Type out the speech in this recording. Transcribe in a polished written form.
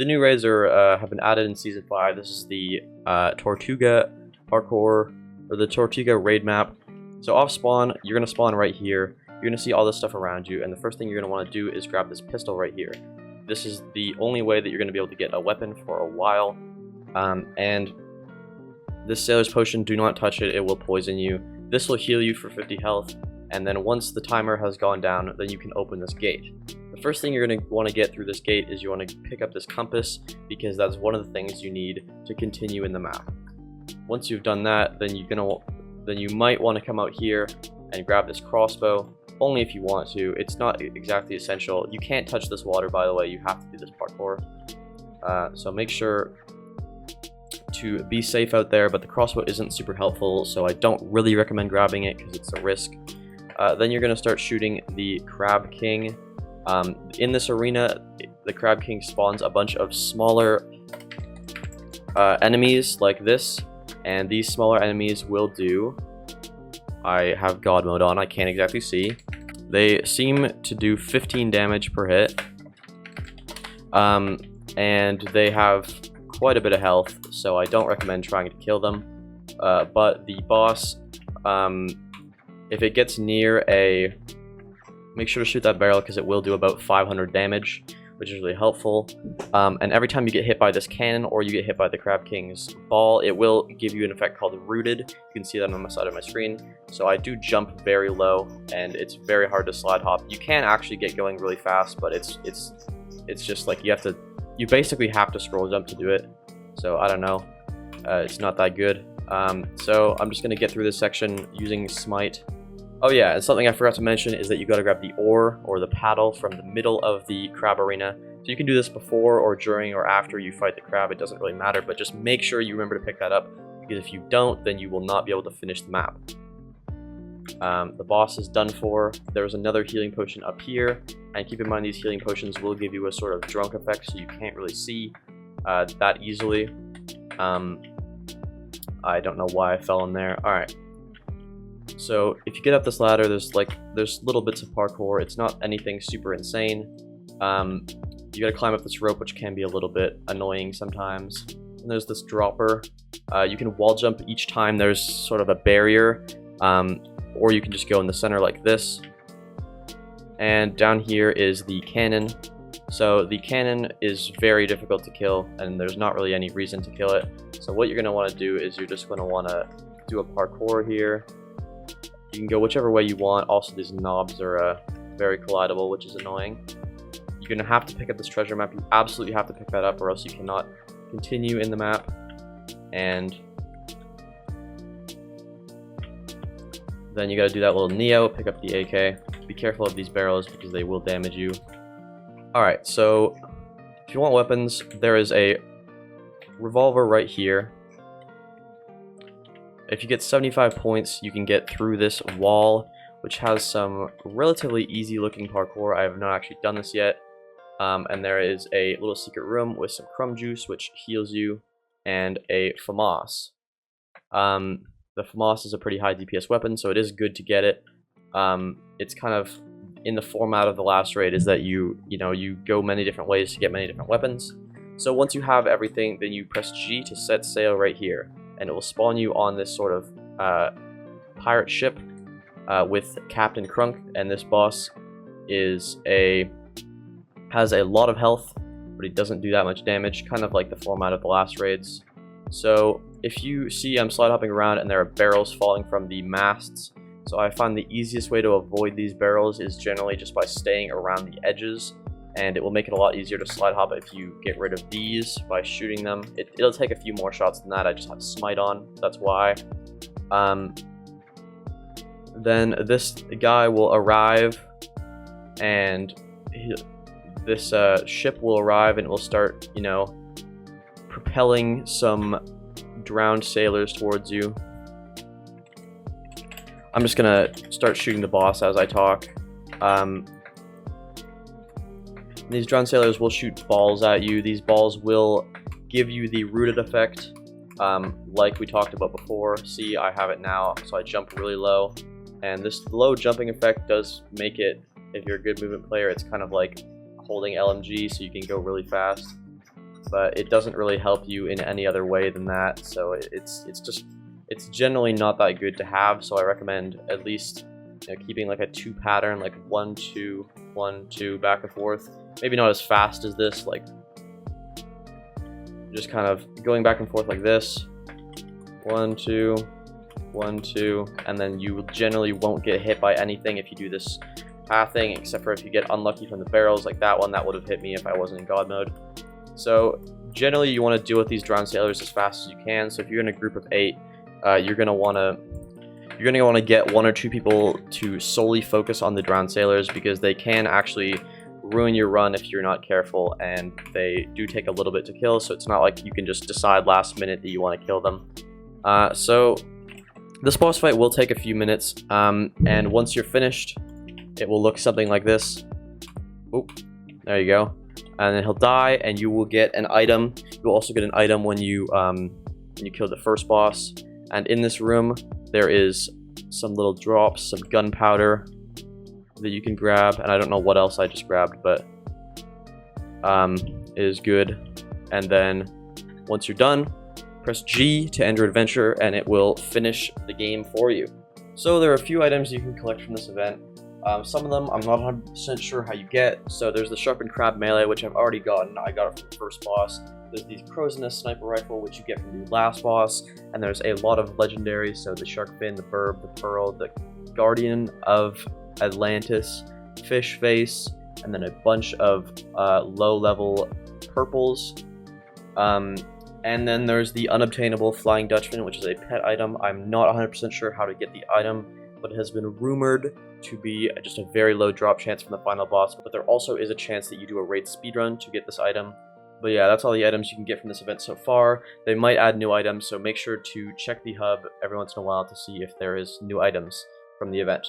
the new raids are have been added in Season 5. This is the Tortuga Parkour, or the Tortuga raid map. So off spawn, you're going to spawn right here. You're going to see all this stuff around you, and the first thing you're going to want to do is grab this pistol right here. This is the only way that you're going to be able to get a weapon for a while. And this Sailor's Potion, do not touch it, it will poison you. This will heal you for 50 health, and then once the timer has gone down, then you can open this gate. The first thing you're going to want to get through this gate is you want to pick up this compass, because that's one of the things you need to continue in the map. Once you've done that, then you might want to come out here and grab this crossbow, only if you want to. It's not exactly essential. You can't touch this water, by the way, you have to do this parkour. So make sure to be safe out there, but the crossbow isn't super helpful, so I don't really recommend grabbing it because it's a risk. Then you're going to start shooting the Crab King. In this arena, the Crab King spawns a bunch of smaller enemies like this, and these smaller enemies will do... I have God mode on, I can't exactly see. They seem to do 15 damage per hit, and they have quite a bit of health, so I don't recommend trying to kill them. But the boss, if it gets near a... Make sure to shoot that barrel because it will do about 500 damage, which is really helpful. And every time you get hit by this cannon or you get hit by the Crab King's ball, it will give you an effect called Rooted. You can see that on the side of my screen. So I do jump very low, and it's very hard to slide hop. You can actually get going really fast, but it's just like you basically have to scroll jump to do it. So I don't know, it's not that good. So I'm just gonna get through this section using Smite. Oh yeah, and something I forgot to mention is that you gotta grab the oar or the paddle from the middle of the crab arena. So you can do this before or during or after you fight the crab, it doesn't really matter, but just make sure you remember to pick that up, because if you don't, then you will not be able to finish the map. The boss is done for. There's another healing potion up here, and keep in mind these healing potions will give you a sort of drunk effect, so you can't really see that easily. I don't know why I fell in there. Alright. So if you get up this ladder, there's little bits of parkour. It's not anything super insane. You gotta climb up this rope, which can be a little bit annoying sometimes. And there's this dropper. You can wall jump each time there's sort of a barrier, or you can just go in the center like this. And down here is the cannon. So the cannon is very difficult to kill, and there's not really any reason to kill it. So what you're gonna want to do is you're just gonna want to do a parkour here. You can go whichever way you want. Also, these knobs are very collidable, which is annoying. You're going to have to pick up this treasure map. You absolutely have to pick that up, or else you cannot continue in the map. And then you got to do that little Neo, pick up the AK. Be careful of these barrels because they will damage you. Alright, so if you want weapons, there is a revolver right here. If you get 75 points, you can get through this wall, which has some relatively easy looking parkour. I have not actually done this yet. And there is a little secret room with some crumb juice, which heals you, and a FAMAS. The FAMAS is a pretty high DPS weapon, so it is good to get it. It's kind of in the format of the last raid, is that you go many different ways to get many different weapons. So once you have everything, then you press G to set sail right here, and it will spawn you on this sort of pirate ship with Captain Crunk, and this boss has a lot of health, but he doesn't do that much damage, kind of like the format of the last raids. So if you see I'm slide hopping around and there are barrels falling from the masts, so I find the easiest way to avoid these barrels is generally just by staying around the edges, and it will make it a lot easier to slide hop if you get rid of these by shooting them. It'll take a few more shots than that. I just have Smite on, that's why. Then this guy will arrive, and this ship will arrive, and it will start, propelling some drowned sailors towards you. I'm just gonna start shooting the boss as I talk. These drowned sailors will shoot balls at you. These balls will give you the rooted effect, like we talked about before. See, I have it now, so I jump really low. And this low jumping effect does make it, if you're a good movement player, it's kind of like holding LMG, so you can go really fast. but it doesn't really help you in any other way than that. So it's generally not that good to have. So I recommend at least keeping like a 2 pattern, like 1 2 1 2 back and forth. Maybe not as fast as this, like just kind of going back and forth like this. 1 2 1 2, and then you generally won't get hit by anything if you do this pathing, except for if you get unlucky from the barrels like that one. That would have hit me if I wasn't in God mode. So generally you want to deal with these drowned sailors as fast as you can. So if you're in a group of 8, you're gonna want to get 1 or 2 people to solely focus on the drowned sailors, because they can actually ruin your run if you're not careful, and they do take a little bit to kill. So it's not like you can just decide last minute that you want to kill them. So this boss fight will take a few minutes, and once you're finished, it will look something like this. Oop, there you go. And then he'll die, and you will get an item. You'll also get an item when you kill the first boss. And in this room, there is some little drops, some gunpowder that you can grab, and I don't know what else I just grabbed, but it is good. And then once you're done, press G to end your adventure, and it will finish the game for you. So there are a few items you can collect from this event. Some of them I'm not 100% sure how you get. So there's the sharpened crab melee, which I've already gotten. I got it from the first boss. There's the crow's nest sniper rifle, which you get from the last boss. And there's a lot of legendaries, so the shark fin, the burb, the pearl, the guardian of Atlantis, fish face, and then a bunch of low-level purples. And then there's the unobtainable Flying Dutchman, which is a pet item. I'm not 100% sure how to get the item, but it has been rumored to be just a very low drop chance from the final boss. But there also is a chance that you do a raid speedrun to get this item. But yeah, that's all the items you can get from this event so far. They might add new items, so make sure to check the hub every once in a while to see if there is new items from the event.